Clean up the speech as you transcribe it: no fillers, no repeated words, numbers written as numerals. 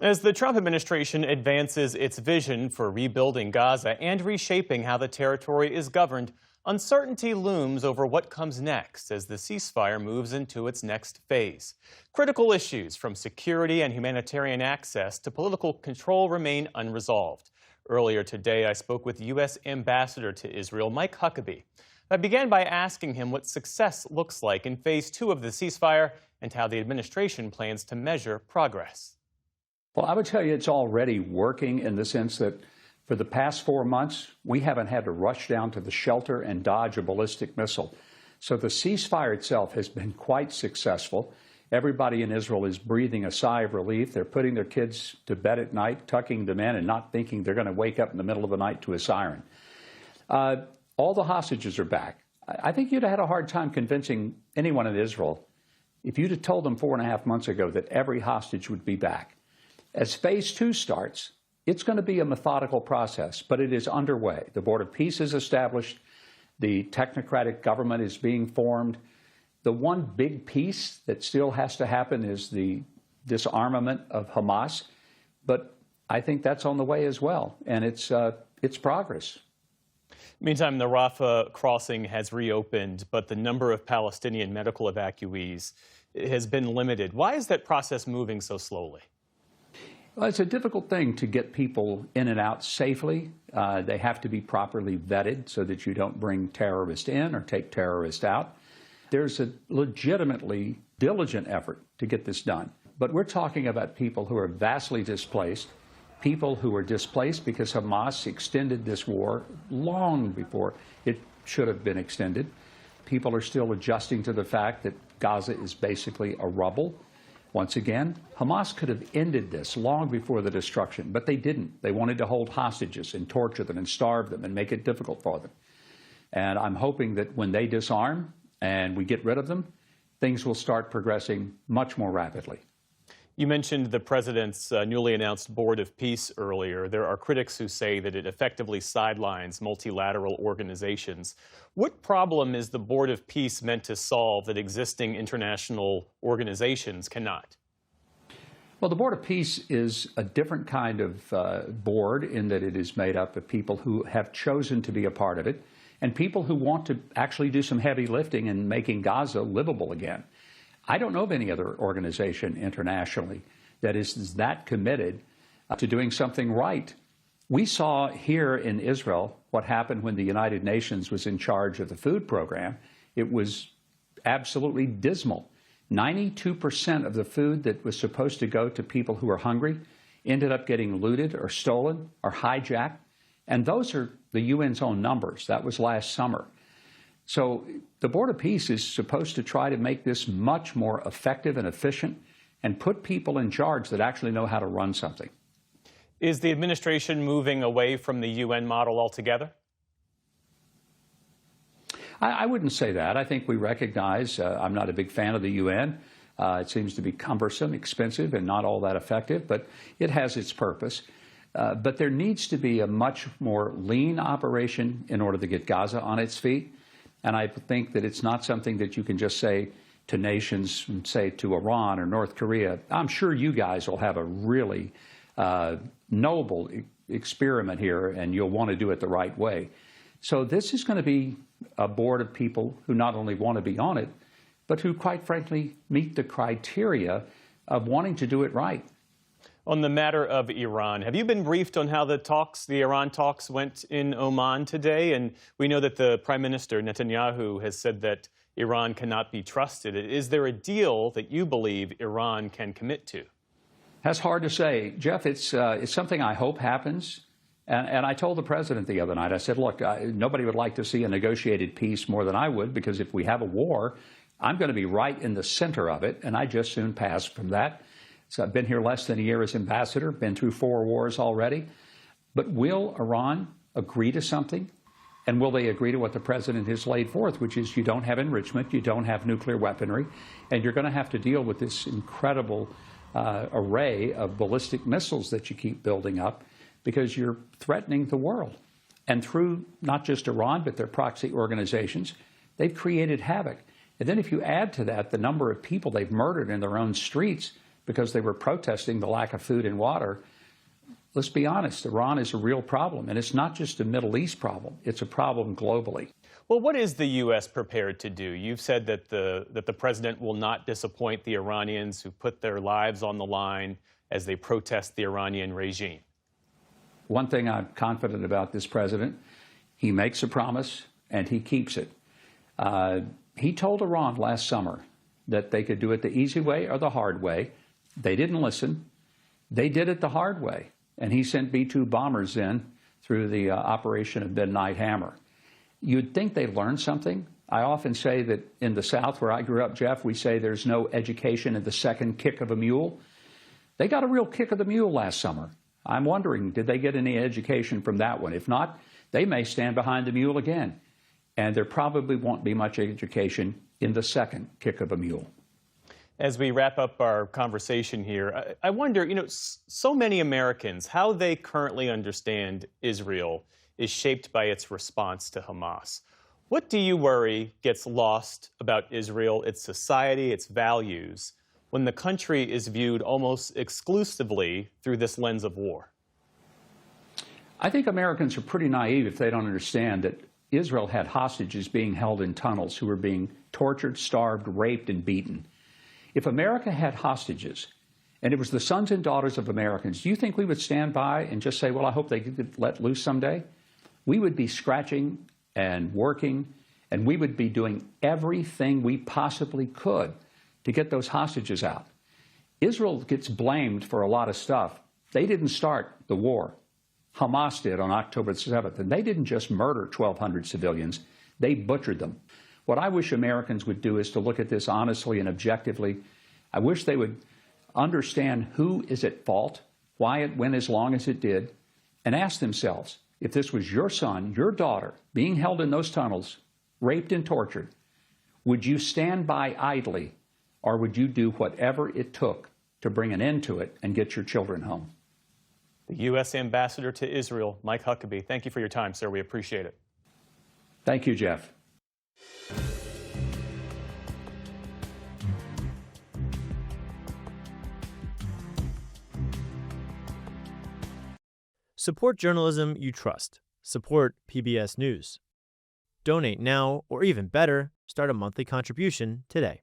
As the Trump administration advances its vision for rebuilding Gaza and reshaping how the territory is governed, uncertainty looms over what comes next as the ceasefire moves into its next phase. Critical issues from security and humanitarian access to political control remain unresolved. Earlier today, I spoke with U.S. Ambassador to Israel, Mike Huckabee. I began by asking him what success looks like in phase 2 of the ceasefire and how the administration plans to measure progress. Well, I would tell you it's already working in the sense that for the past 4 months, we haven't had to rush down to the shelter and dodge a ballistic missile. So the ceasefire itself has been quite successful. Everybody in Israel is breathing a sigh of relief. They're putting their kids to bed at night, tucking them in, and not thinking they're going to wake up in the middle of the night to a siren. All the hostages are back. I think you'd have had a hard time convincing anyone in Israel if you'd have told them 4.5 months ago that every hostage would be back. As phase 2 starts, it's going to be a methodical process, but it is underway. The Board of Peace is established. The technocratic government is being formed. The one big piece that still has to happen is the disarmament of Hamas, but I think that's on the way as well, and it's progress. Meantime, the Rafah crossing has reopened, but the number of Palestinian medical evacuees has been limited. Why is that process moving so slowly? Well, it's a difficult thing to get people in and out safely. They have to be properly vetted so that you don't bring terrorists in or take terrorists out. There's a legitimately diligent effort to get this done. But we're talking about people who are vastly displaced, people who are displaced because Hamas extended this war long before it should have been extended. People are still adjusting to the fact that Gaza is basically a rubble. Once again, Hamas could have ended this long before the destruction, but they didn't. They wanted to hold hostages and torture them and starve them and make it difficult for them. And I'm hoping that when they disarm and we get rid of them, things will start progressing much more rapidly. You mentioned the president's newly announced Board of Peace earlier. There are critics who say that it effectively sidelines multilateral organizations. What problem is the Board of Peace meant to solve that existing international organizations cannot? Well, the Board of Peace is a different kind of board in that it is made up of people who have chosen to be a part of it and people who want to actually do some heavy lifting in making Gaza livable again. I don't know of any other organization internationally that is that committed to doing something right. We saw here in Israel what happened when the United Nations was in charge of the food program. It was absolutely dismal. 92% of the food that was supposed to go to people who are hungry ended up getting looted or stolen or hijacked. And those are the UN's own numbers. That was last summer. So the Board of Peace is supposed to try to make this much more effective and efficient and put people in charge that actually know how to run something. Is the administration moving away from the UN model altogether? I wouldn't say that. I think we recognize, I'm not a big fan of the UN. It seems to be cumbersome, expensive, and not all that effective, but it has its purpose. But there needs to be a much more lean operation in order to get Gaza on its feet. And I think that it's not something that you can just say to nations, say to Iran or North Korea. I'm sure you guys will have a really noble experiment here, and you'll want to do it the right way. So this is going to be a board of people who not only want to be on it, but who, quite frankly, meet the criteria of wanting to do it right. On the matter of Iran, have you been briefed on how the Iran talks went in Oman today? And we know that the Prime Minister, Netanyahu, has said that Iran cannot be trusted. Is there a deal that you believe Iran can commit to? That's hard to say. Jeff, it's something I hope happens. And I told the president the other night, I said, look, nobody would like to see a negotiated peace more than I would, because if we have a war, I'm going to be right in the center of it, and I just soon pass from that. So I've been here less than a year as ambassador, been through 4 wars already. But will Iran agree to something? And will they agree to what the president has laid forth, which is you don't have enrichment, you don't have nuclear weaponry, and you're going to have to deal with this incredible array of ballistic missiles that you keep building up because you're threatening the world. And through not just Iran, but their proxy organizations, they've created havoc. And then if you add to that the number of people they've murdered in their own streets, because they were protesting the lack of food and water. Let's be honest, Iran is a real problem, and it's not just a Middle East problem. It's a problem globally. Well, what is the U.S. prepared to do? You've said that the president will not disappoint the Iranians who put their lives on the line as they protest the Iranian regime. One thing I'm confident about this president, he makes a promise and he keeps it. He told Iran last summer that they could do it the easy way or the hard way. They didn't listen. They did it the hard way. And he sent B-2 bombers in through the operation of Midnight Hammer. You'd think they learned something. I often say that in the South, where I grew up, Jeff, we say there's no education in the second kick of a mule. They got a real kick of the mule last summer. I'm wondering, did they get any education from that one? If not, they may stand behind the mule again. And there probably won't be much education in the second kick of a mule. As we wrap up our conversation here, I wonder, so many Americans, how they currently understand Israel is shaped by its response to Hamas. What do you worry gets lost about Israel, its society, its values, when the country is viewed almost exclusively through this lens of war? I think Americans are pretty naive if they don't understand that Israel had hostages being held in tunnels who were being tortured, starved, raped, and beaten. If America had hostages, and it was the sons and daughters of Americans, do you think we would stand by and just say, well, I hope they get let loose someday? We would be scratching and working, and we would be doing everything we possibly could to get those hostages out. Israel gets blamed for a lot of stuff. They didn't start the war. Hamas did on October 7th, and they didn't just murder 1,200 civilians, they butchered them. What I wish Americans would do is to look at this honestly and objectively. I wish they would understand who is at fault, why it went as long as it did, and ask themselves, if this was your son, your daughter, being held in those tunnels, raped and tortured, would you stand by idly, or would you do whatever it took to bring an end to it and get your children home? The U.S. Ambassador to Israel, Mike Huckabee, thank you for your time, sir. We appreciate it. Thank you, Jeff. Support journalism you trust. Support PBS News. Donate now, or even better, start a monthly contribution today.